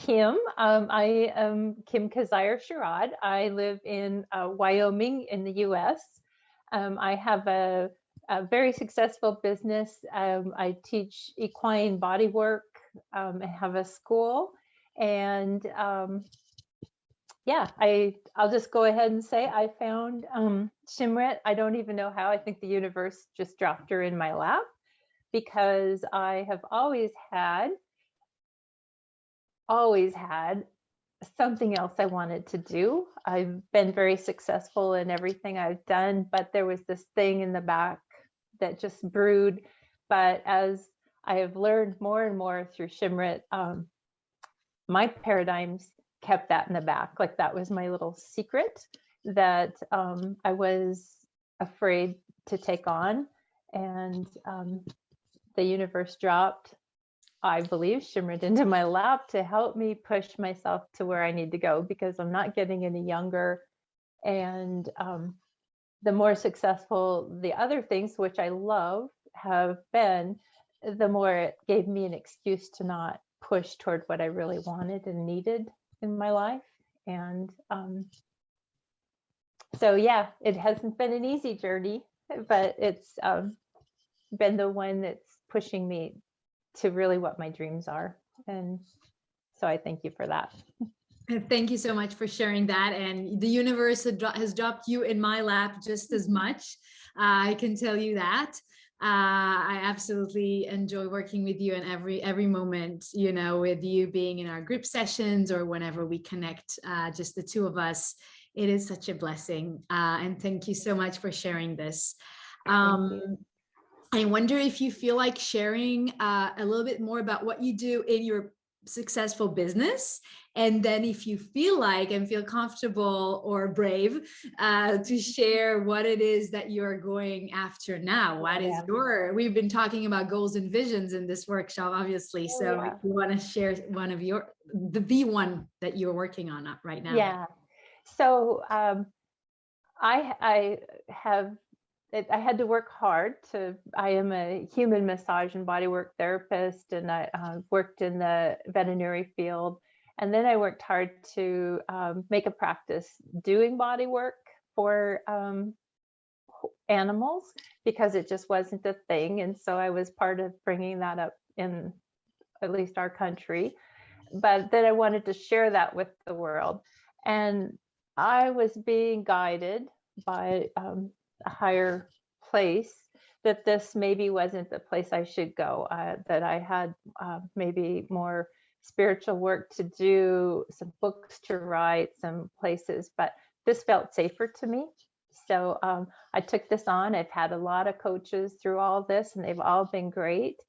Kim. I am Kim Kazire Sherrod. I live in Wyoming in the US. I have a very successful business. I teach equine body work. I have a school. And yeah, I'll just go ahead and say I found Shimrit. I don't even know how. I think the universe just dropped her in my lap because I have always had something else I wanted to do. I've been very successful in everything I've done, but there was this thing in the back that just brewed. But as I have learned more and more through Shimrit, my paradigms kept that in the back. Like that was my little secret that I was afraid to take on. And the universe dropped, I believe, Shimrit into my lap to help me push myself to where I need to go because I'm not getting any younger. And the more successful the other things, which I love, have been, the more it gave me an excuse to not push toward what I really wanted and needed in my life. And so, yeah, it hasn't been an easy journey, but it's been the one that's pushing me to really what my dreams are. And so I thank you for that. Thank you so much for sharing that. And the universe has dropped you in my lap just as much. I can tell you that. I absolutely enjoy working with you, and every moment, you know, with you being in our group sessions or whenever we connect, just the two of us, it is such a blessing. And thank you so much for sharing this. I wonder if you feel like sharing a little bit more about what you do in your successful business, and then if you feel like and feel comfortable or brave to share what it is that you're going after now. What is we've been talking about goals and visions in this workshop, obviously. So if you want to share one of the one that you're working on right now. Yeah. So I had to work hard I am a human massage and bodywork therapist, and I worked in the veterinary field. And then I worked hard to make a practice doing body work for animals because it just wasn't a thing. And so I was part of bringing that up in at least our country. But then I wanted to share that with the world. And I was being guided by a higher place that this maybe wasn't the place I should go, that I had maybe more spiritual work to do, some books to write, some places, but this felt safer to me. So I took this on. I've had a lot of coaches through all this, and they've all been great.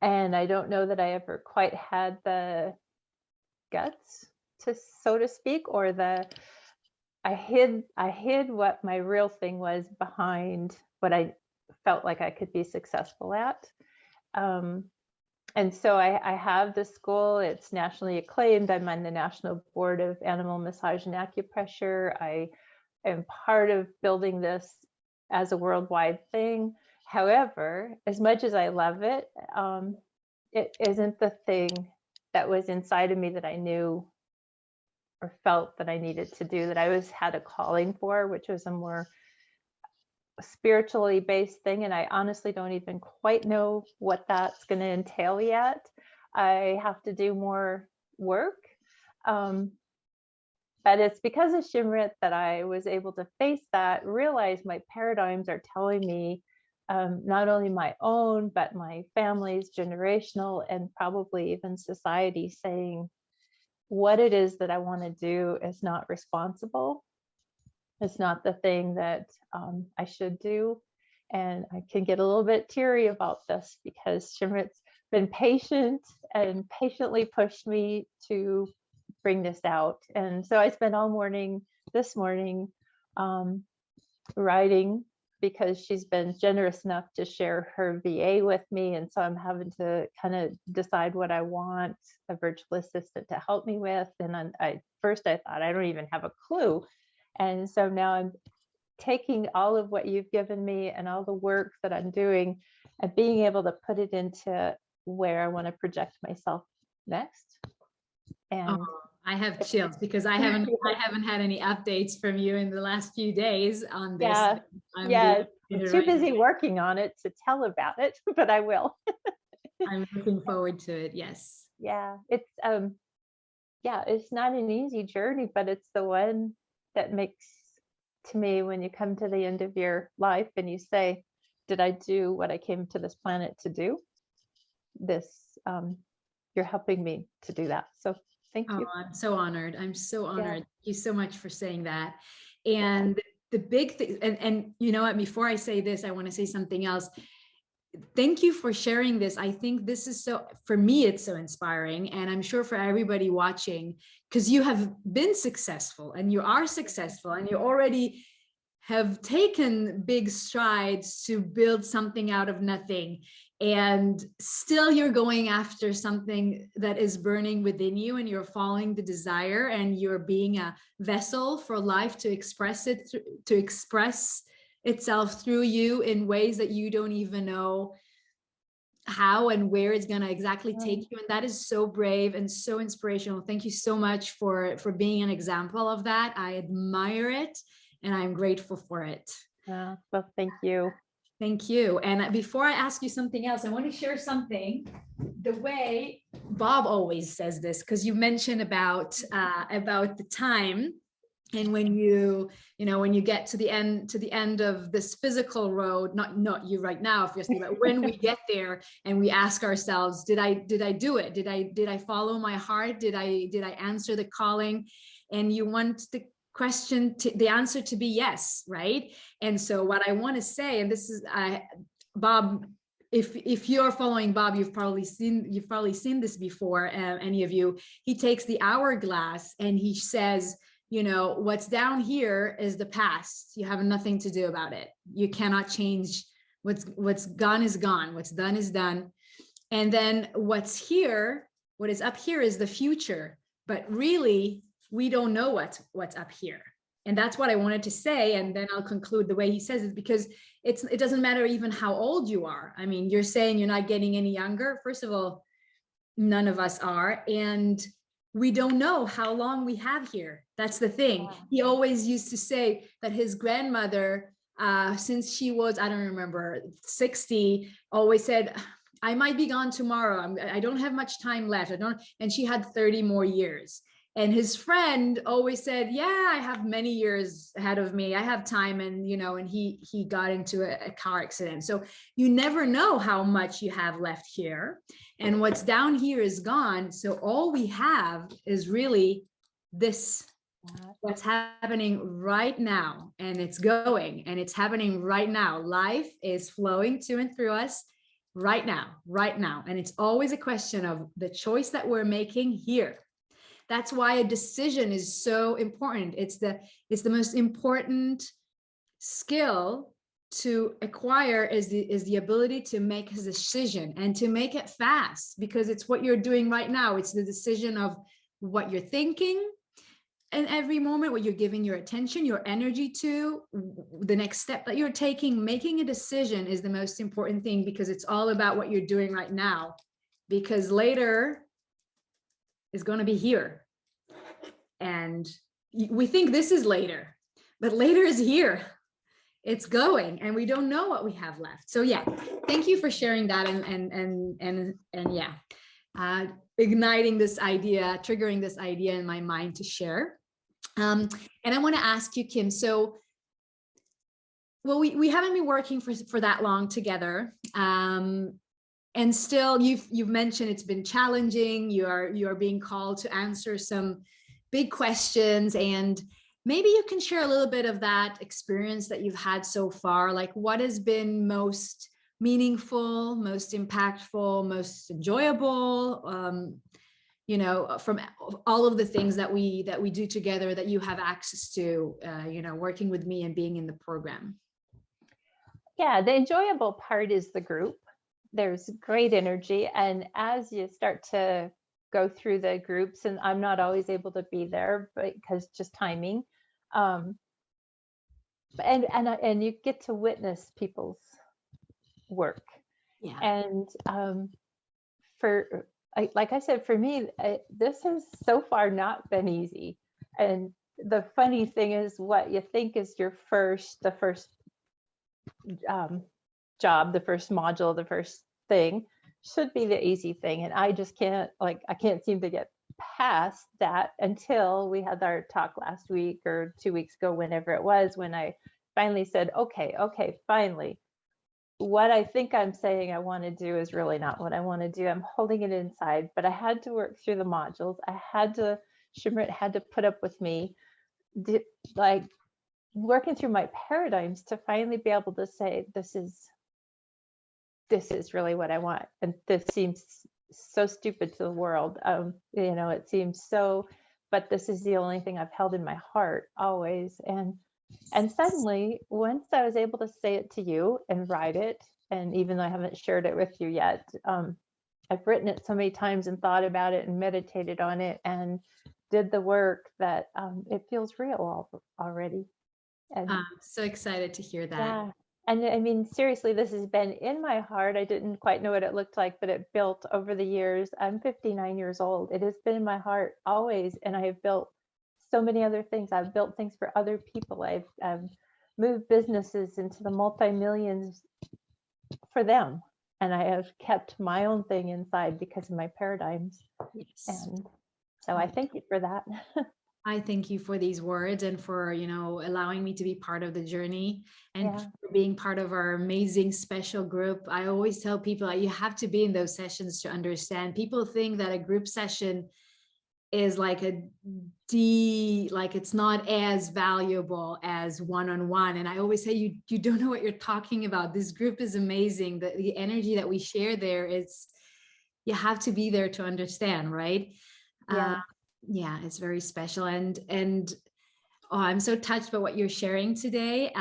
And I don't know that I ever quite had the guts to, so to speak, or I hid what my real thing was behind what I felt like I could be successful at. And so I have this school. It's nationally acclaimed. I'm on the National Board of Animal Massage and Acupressure. I am part of building this as a worldwide thing. However, as much as I love it, it isn't the thing that was inside of me that I knew or felt that I needed to do, that I had a calling for, which was a more spiritually based thing. And I honestly don't even quite know what that's going to entail yet. I have to do more work. But it's because of Shimrit that I was able to face that, realize my paradigms are telling me not only my own, but my family's, generational, and probably even society, saying what it is that I want to do is not responsible. It's not the thing that I should do. And I can get a little bit teary about this because Shimrit's been patient and patiently pushed me to bring this out. And so I spent all morning this morning writing, because she's been generous enough to share her VA with me. And so I'm having to kind of decide what I want a virtual assistant to help me with. And first I thought, I don't even have a clue. And so now I'm taking all of what you've given me and all the work that I'm doing and being able to put it into where I want to project myself next. And I have chills because I haven't had any updates from you in the last few days on this. yeah, I'm yeah, doing it too right busy now. working on it to tell about it, but I will. I'm looking forward to it. Yes. Yeah, yeah, it's not an easy journey, but it's the one that makes, to me, when you come to the end of your life and you say, did I do what I came to this planet to do? This, you're helping me to do that. So thank Oh, you. I'm so honored. I'm so Yeah. honored. Thank you so much for saying that. And the big thing, and you know what, before I say this, I want to say something else. Thank you for sharing this. I think this is so, for me, it's so inspiring. And I'm sure for everybody watching, because you have been successful and you are successful and you already have taken big strides to build something out of nothing. And still you're going after something that is burning within you, and you're following the desire, and you're being a vessel for life to express it, to express itself through you in ways that you don't even know how and where it's going to exactly take you. And that is so brave and so inspirational. Thank you so much for being an example of that. I admire it and I'm grateful for it. Well, thank you. Thank you. And before I ask you something else, I want to share something. The way Bob always says this, because you mentioned about the time, and when you know, when you get to the end of this physical road, not you right now, obviously, but when we get there and we ask ourselves, did I do it? Did I follow my heart? Did I answer the calling? And you want the answer to be yes, right? And so what I want to say, and this is Bob, if you're following Bob, you've probably seen this before, any of you. He takes the hourglass and he says, you know, what's down here is the past. You have nothing to do about it. You cannot change what's gone is gone. What's done is done. And then what is up here is the future. But really, we don't know what's up here. And that's what I wanted to say. And then I'll conclude the way he says it, because it doesn't matter even how old you are. I mean, you're saying you're not getting any younger. First of all, none of us are. And we don't know how long we have here. That's the thing. He always used to say that his grandmother, since she was, I don't remember, 60, always said, I might be gone tomorrow. I don't have much time left. And she had 30 more years. And his friend always said, yeah, I have many years ahead of me. I have time. And, you know, and he got into a car accident. So you never know how much you have left here. And what's down here is gone. So all we have is really this, what's happening right now. And it's going, and it's happening right now. Life is flowing to and through us right now. And it's always a question of the choice that we're making here. That's why a decision is so important. It's the most important skill to acquire is the ability to make a decision, and to make it fast, because it's what you're doing right now. It's the decision of what you're thinking in every moment, what you're giving your attention, your energy to, the next step that you're taking. Making a decision is the most important thing, because it's all about what you're doing right now, because later is going to be here. And we think this is later, but later is here. It's going, and we don't know what we have left. So yeah, thank you for sharing that, and yeah, igniting this idea, triggering this idea in my mind to share. And I want to ask you, Kim, so, well, we haven't been working for that long together. And still, you've mentioned it's been challenging. You are being called to answer some big questions, and maybe you can share a little bit of that experience that you've had so far. Like, what has been most meaningful, most impactful, most enjoyable, you know, from all of the things that we do together that you have access to, you know, working with me and being in the program. Yeah, the enjoyable part is the group. There's great energy. And as you start to go through the groups, and I'm not always able to be there because just timing, and you get to witness people's work. Yeah. And for like I said, for me, this has so far not been easy. And the funny thing is, what you think is the first um, job, the first module, the first thing should be the easy thing. And I just can't, like, I can't seem to get past that until we had our talk last week or 2 weeks ago, whenever it was, when I finally said, okay, finally, what I think I'm saying I want to do is really not what I want to do. I'm holding it inside, but I had to work through the modules. Shimrit had to put up with me, like working through my paradigms to finally be able to say, this is really what I want. And this seems so stupid to the world. It seems so, but this is the only thing I've held in my heart always. And suddenly, once I was able to say it to you and write it, and even though I haven't shared it with you yet, I've written it so many times and thought about it and meditated on it and did the work that it feels real already. And I'm so excited to hear that. yeah. And I mean, seriously, this has been in my heart. I didn't quite know what it looked like, but it built over the years. I'm 59 years old. It has been in my heart always. And I have built so many other things. I've built things for other people. I've moved businesses into the multi-millions for them. And I have kept my own thing inside because of my paradigms. Yes. And so I thank you for that. I thank you for these words and for, allowing me to be part of the journey and Yeah. for being part of our amazing special group. I always tell people you have to be in those sessions to understand. People think that a group session is like it's not as valuable as one-on-one. And I always say, you don't know what you're talking about. This group is amazing. The energy that we share there is, you have to be there to understand, right? Yeah. Yeah, it's very special. And I'm so touched by what you're sharing today.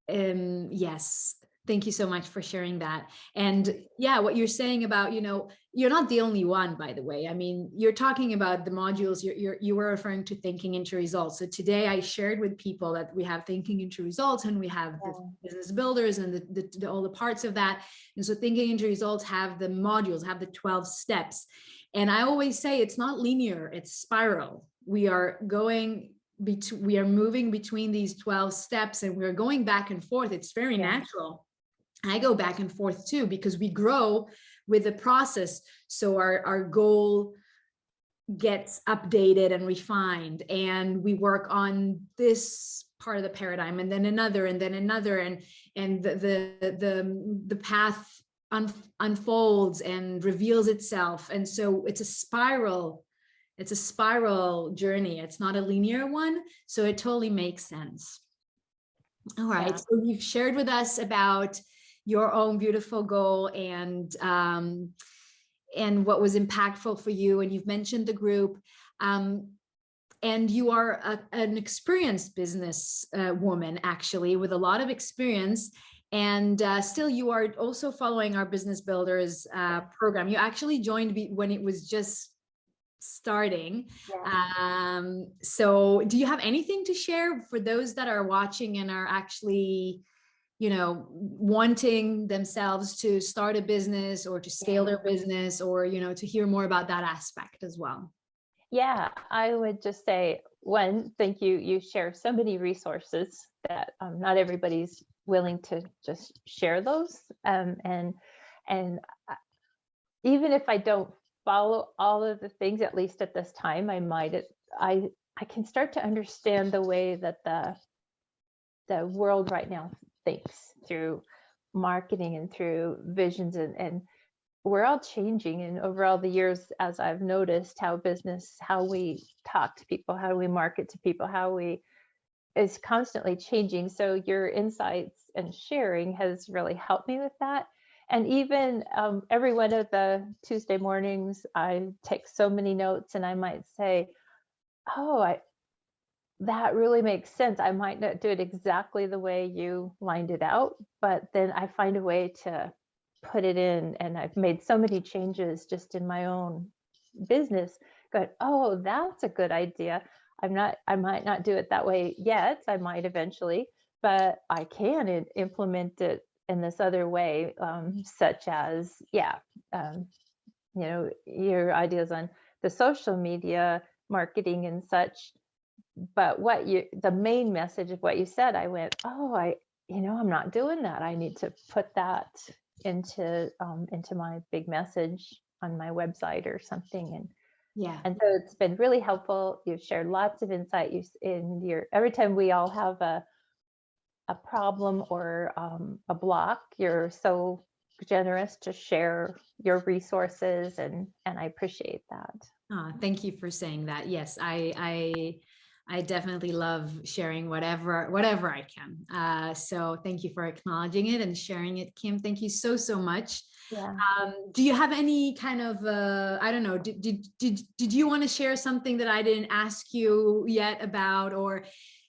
Yes, thank you so much for sharing that. And yeah, what you're saying about, you're not the only one, by the way. I mean, you're talking about the modules, you were referring to thinking into results. So today I shared with people that we have thinking into results and we have the business builders and all the parts of that. And so thinking into results have the modules, have the 12 steps. And I always say it's not linear, it's spiral. We are moving between these 12 steps and we're going back and forth. It's very natural. I go back and forth too, because we grow with the process. So our goal gets updated and refined, and we work on this part of the paradigm and then another and the path unfolds and reveals itself. And so it's a spiral journey. It's not a linear one. So it totally makes sense. All right. Yeah. So you've shared with us about your own beautiful goal and what was impactful for you. And you've mentioned the group. And you are an experienced business woman, actually, with a lot of experience. And still, you are also following our Business Builders program. You actually joined when it was just starting. So do you have anything to share for those that are watching and are actually, wanting themselves to start a business or to scale their business, or, to hear more about that aspect as well? Yeah, I would just say, one, thank you. You share so many resources that not everybody's willing to just share those. And even if I don't follow all of the things, at least at this time, I can start to understand the way that the world right now thinks through marketing and through visions, and we're all changing. And over all the years, as I've noticed how we talk to people, how we market to people, is constantly changing. So your insights and sharing has really helped me with that. And even every one of the Tuesday mornings, I take so many notes, and I might say, oh, that really makes sense. I might not do it exactly the way you lined it out, but then I find a way to put it in. And I've made so many changes just in my own business. Going, oh, that's a good idea. I might not do it that way yet. I might eventually, but I can implement it in this other way, such as, your ideas on the social media marketing and such. But the main message of what you said, I went, oh, I'm not doing that. I need to put that into my big message on my website or something. Yeah. And so it's been really helpful. You've shared lots of insight. Every time we all have a problem or a block, you're so generous to share your resources, and I appreciate that. Thank you for saying that. Yes, I definitely love sharing whatever I can. So thank you for acknowledging it and sharing it, Kim. Thank you so much. Yeah. Do you have any kind of I don't know, did you want to share something that I didn't ask you yet about, or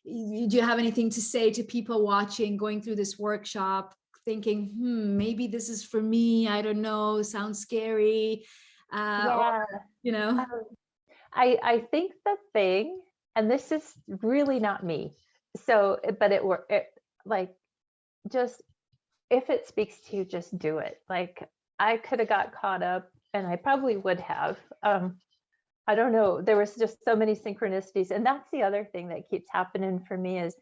do you have anything to say to people watching, going through this workshop, thinking, maybe this is for me, I don't know, sounds scary, Yeah. or, I think the thing, and this is really not me, so, but like, just, if it speaks to you, just do it. Like, I could have got caught up, and I probably would have. I don't know. There was just so many synchronicities. And that's the other thing that keeps happening for me is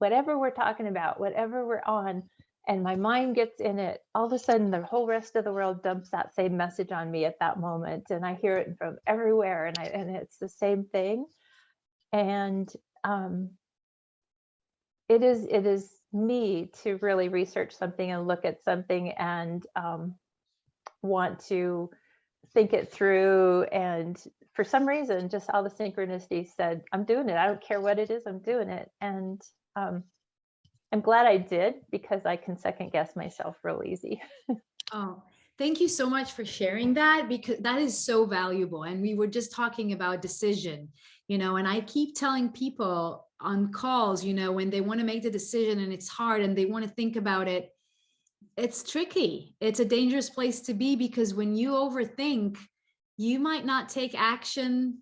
whatever we're talking about, whatever we're on, and my mind gets in it, all of a sudden the whole rest of the world dumps that same message on me at that moment. And I hear it from everywhere, and it's the same thing. And it is me to really research something and look at something and want to think it through. And for some reason, just all the synchronicities said, I'm doing it. I don't care what it is, I'm doing it. And I'm glad I did, because I can second guess myself real easy. Oh, thank you so much for sharing that, because that is so valuable. And we were just talking about decision, and I keep telling people on calls, when they want to make the decision and it's hard and they want to think about it, it's tricky. It's a dangerous place to be, because when you overthink, you might not take action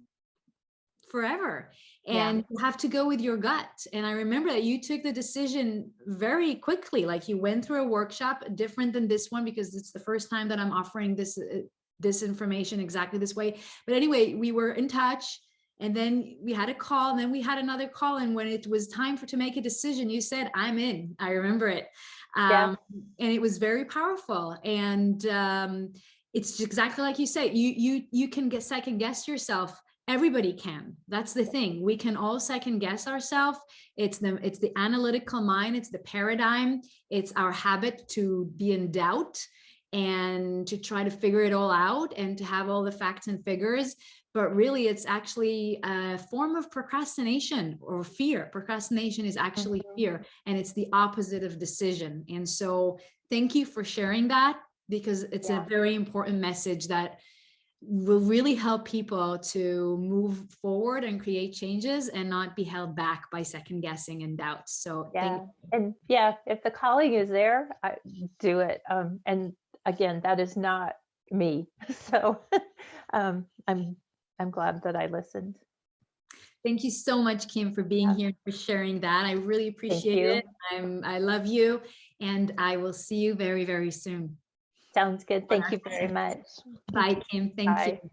forever, and you have to go with your gut. And I remember that you took the decision very quickly. Like, you went through a workshop different than this one, because it's the first time that I'm offering this information exactly this way. But anyway, we were in touch, and then we had a call, and then we had another call. And when it was time to make a decision, you said, I'm in. I remember it. And it was very powerful. And it's exactly like you say, you can second guess yourself. Everybody can. That's the thing. We can all second guess ourselves. It's the analytical mind. It's the paradigm. It's our habit to be in doubt and to try to figure it all out and to have all the facts and figures. But really, it's actually a form of procrastination or fear. Procrastination is actually fear, and it's the opposite of decision. And so thank you for sharing that, because it's a very important message that will really help people to move forward and create changes and not be held back by second guessing and doubts. So and if the calling is there, I do it. And again, that is not me. So I'm glad that I listened. Thank you so much, Kim, for being here, for sharing that. I really appreciate it. I love you, and I will see you very, very soon. Sounds good. Thank you very much. Bye, Kim. Thank you.